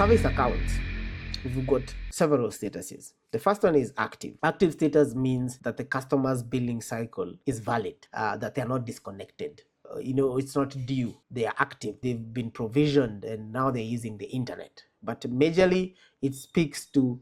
service accounts, we've got several statuses. The first one is active. Active status means that the customer's billing cycle is valid, that they are not disconnected. It's not due. They are active. They've been provisioned and now they're using the internet. But majorly, it speaks to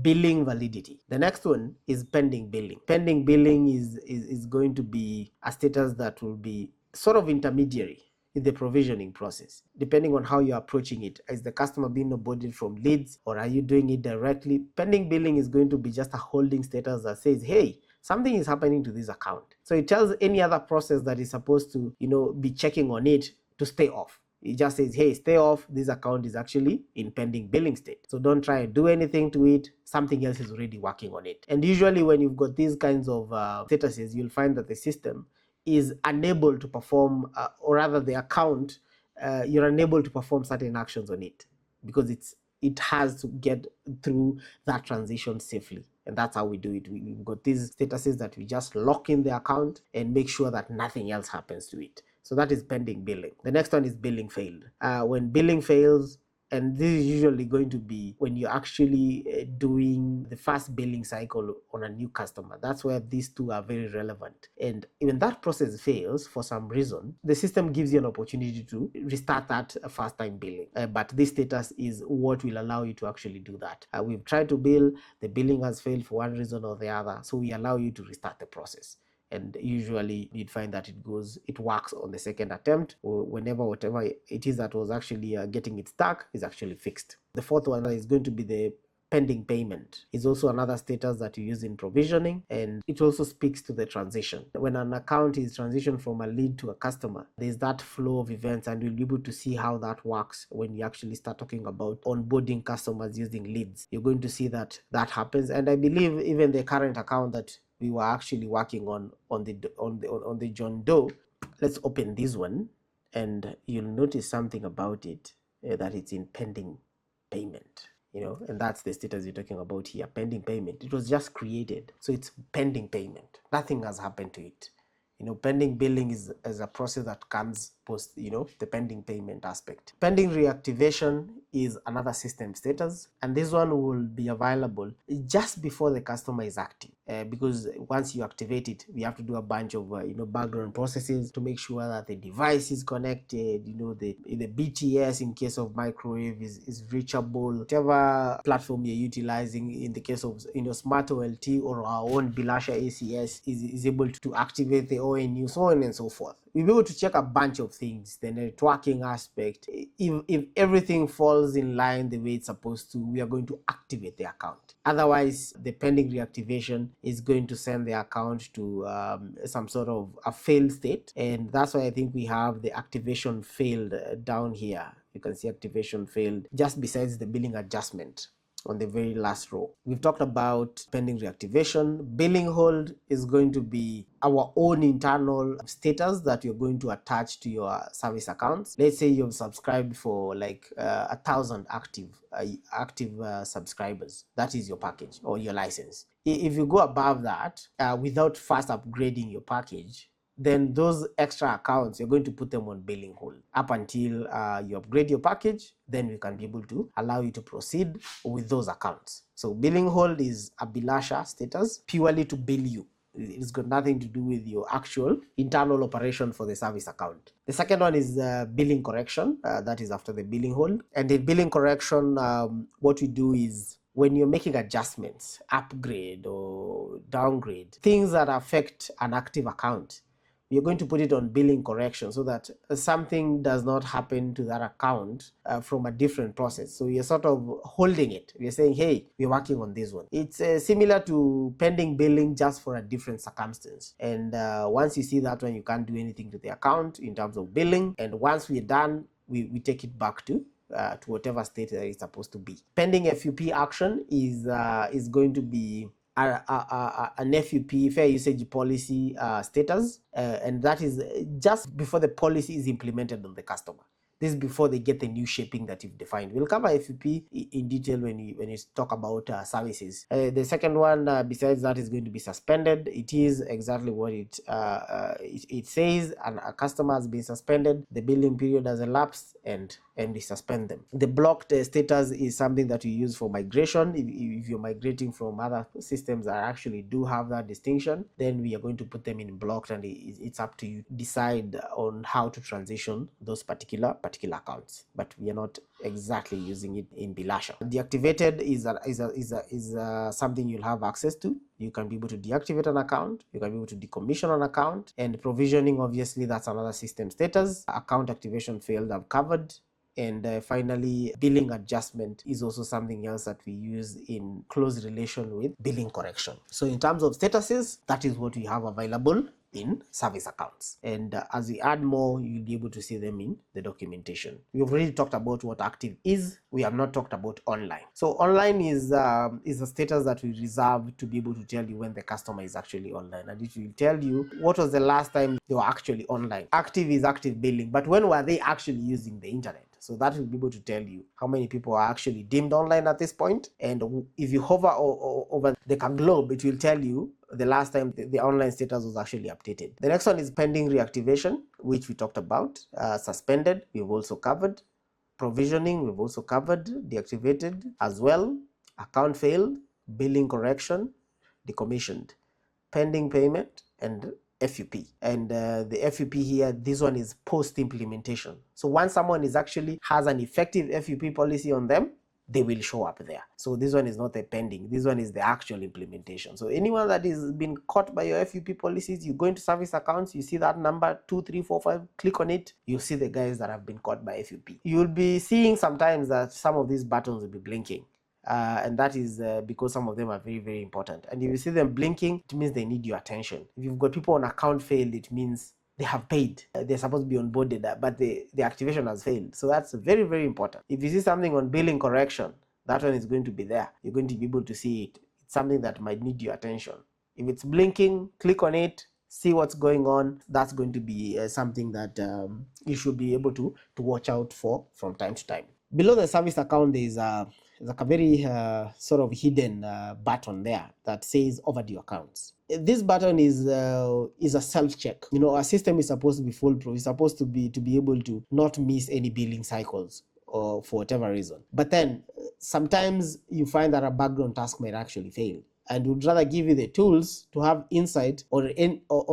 billing validity. The next one is pending billing. Pending billing is going to be a status that will be sort of intermediary in the provisioning process, depending on how you're approaching it. Is the customer being onboarded from leads, or are you doing it directly? Pending billing is going to be just a holding status that says, hey, something is happening to this account. So it tells any other process that is supposed to, be checking on it to stay off. It just says, hey, stay off. This account is actually in pending billing state. So don't try and do anything to it. Something else is already working on it. And usually when you've got these kinds of statuses, you'll find that the system is unable to perform, or rather the account, you're unable to perform certain actions on it because it has to get through that transition safely. And that's how we do it. We've got these statuses that we just lock in the account and make sure that nothing else happens to it. So that is pending billing. The next one is billing failed. When billing fails, and this is usually going to be when you're actually doing the first billing cycle on a new customer. That's where these two are very relevant. And when that process fails for some reason, the system gives you an opportunity to restart that first time billing. But this status is what will allow you to actually do that. We've tried to bill, the billing has failed for one reason or the other, so we allow you to restart the process. And usually you'd find that it works on the second attempt, or whenever whatever it is that was actually getting it stuck is actually fixed. The fourth one is going to be the pending payment. It's also another status that you use in provisioning, and it also speaks to the transition. When an account is transitioned from a lead to a customer, there's that flow of events, and you'll be able to see how that works when you actually start talking about onboarding customers using leads. You're going to see that happens. And I believe even the current account that we were actually working on the John Doe. Let's open this one, and you'll notice something about it, that it's in pending payment. And that's the status you're talking about here, pending payment. It was just created, so it's pending payment. Nothing has happened to it. Pending billing is a process that comes post, the pending payment aspect. Pending reactivation is another system status, and this one will be available just before the customer is active, because once you activate it, we have to do a bunch of background processes to make sure that the device is connected, the BTS in case of microwave is reachable, whatever platform you're utilizing. In the case of Smart OLT or our own Bilasha ACS is able to activate the ONU, so on and so forth. We'll be able to check a bunch of things. The networking aspect, if everything falls in line the way it's supposed to, we are going to activate the account. Otherwise, the pending reactivation is going to send the account to some sort of a failed state, and that's why I think we have the activation failed down here. You can see activation failed just besides the billing adjustment on the very last row. We've talked about pending reactivation. Billing hold is going to be our own internal status that you're going to attach to your service accounts. Let's say you've subscribed for like 1,000 active subscribers. That is your package or your license. If you go above that without first upgrading your package, then those extra accounts, you're going to put them on billing hold up until you upgrade your package. Then we can be able to allow you to proceed with those accounts. So billing hold is a Bilasha status purely to bill you. It's got nothing to do with your actual internal operation for the service account. The second one is billing correction. That is after the billing hold. And the billing correction, what we do is when you're making adjustments, upgrade or downgrade, things that affect an active account, you're going to put it on billing correction so that something does not happen to that account from a different process. So you're sort of holding it. You're saying, hey, we're working on this one. It's similar to pending billing, just for a different circumstance. And once you see that one, you can't do anything to the account in terms of billing. And once we're done, we take it back to whatever state that it's supposed to be. Pending FUP action is going to be an FUP, fair usage policy status, and that is just before the policy is implemented on the customer. This is before they get the new shaping that you've defined. We'll cover FUP in detail when you talk about services. The second one, besides that, is going to be suspended. It is exactly what it says, and a customer has been suspended, the billing period has elapsed, and we suspend them. The blocked status is something that you use for migration. If you're migrating from other systems that actually do have that distinction, then we are going to put them in blocked, and it's up to you to decide on how to transition those particular accounts. But we are not exactly using it in Bilasha. Deactivated is something you'll have access to. You can be able to deactivate an account, you can be able to decommission an account, and provisioning, obviously, that's another system status. Account activation failed, I've covered. And finally, billing adjustment is also something else that we use in close relation with billing correction. So in terms of statuses, that is what we have available in service accounts. And as we add more, you'll be able to see them in the documentation. We've already talked about what active is. We have not talked about online. So online is a status that we reserve to be able to tell you when the customer is actually online, and it will tell you what was the last time they were actually online. Active is active billing, but when were they actually using the internet? So that will be able to tell you how many people are actually deemed online at this point. And if you hover over the globe, it will tell you the last time the online status was actually updated. The next one is pending reactivation, which we talked about. Suspended, we've also covered. Provisioning, we've also covered. Deactivated as well. Account failed, billing correction, decommissioned, pending payment, and FUP. And the FUP here, this one is post-implementation. So once someone has an effective FUP policy on them, they will show up there. So this one is not a pending, this one is the actual implementation. So anyone that is been caught by your FUP policies, you go into service accounts, you see that number 2, 3, 4, 5, click on it, you'll see the guys that have been caught by FUP. You'll be seeing sometimes that some of these buttons will be blinking. And that is because some of them are very, very important. And if you see them blinking, it means they need your attention. If you've got people on account failed, it means they have paid. They're supposed to be onboarded, but the activation has failed. So that's very, very important. If you see something on billing correction, that one is going to be there. You're going to be able to see it. It's something that might need your attention. If it's blinking, click on it, see what's going on. That's going to be something that you should be able to watch out for from time to time. Below the service account, there's like a very sort of hidden button there that says overdue accounts. This button is a self-check. You know, our system is supposed to be foolproof. It's supposed to be able to not miss any billing cycles or for whatever reason. But then sometimes you find that a background task might actually fail, and would rather give you the tools to have insight on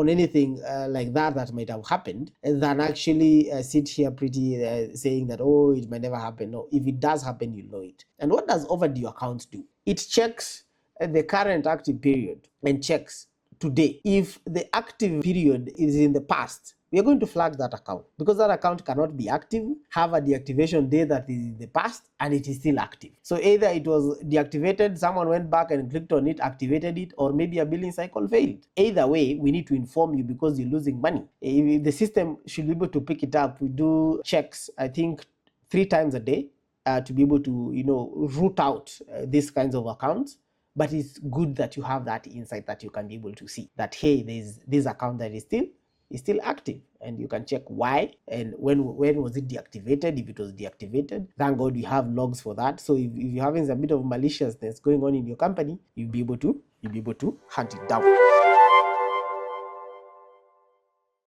anything like that might have happened, than actually sit here pretty saying that, oh, it might never happen. No, if it does happen, you know it. And what does overdue accounts do? It checks the current active period and checks today. If the active period is in the past, we are going to flag that account, because that account cannot be active, have a deactivation day that is in the past, and it is still active. So either it was deactivated, someone went back and clicked on it, activated it, or maybe a billing cycle failed. Either way, we need to inform you, because you're losing money. If the system should be able to pick it up, we do checks, I think 3 times a day to be able to, root out these kinds of accounts. But it's good that you have that insight, that you can be able to see that, hey, there's this account that is still active, and you can check why and when was it deactivated. If it was deactivated, thank God we have logs for that. So if you're having a bit of maliciousness going on in your company, you'll be able to hunt it down.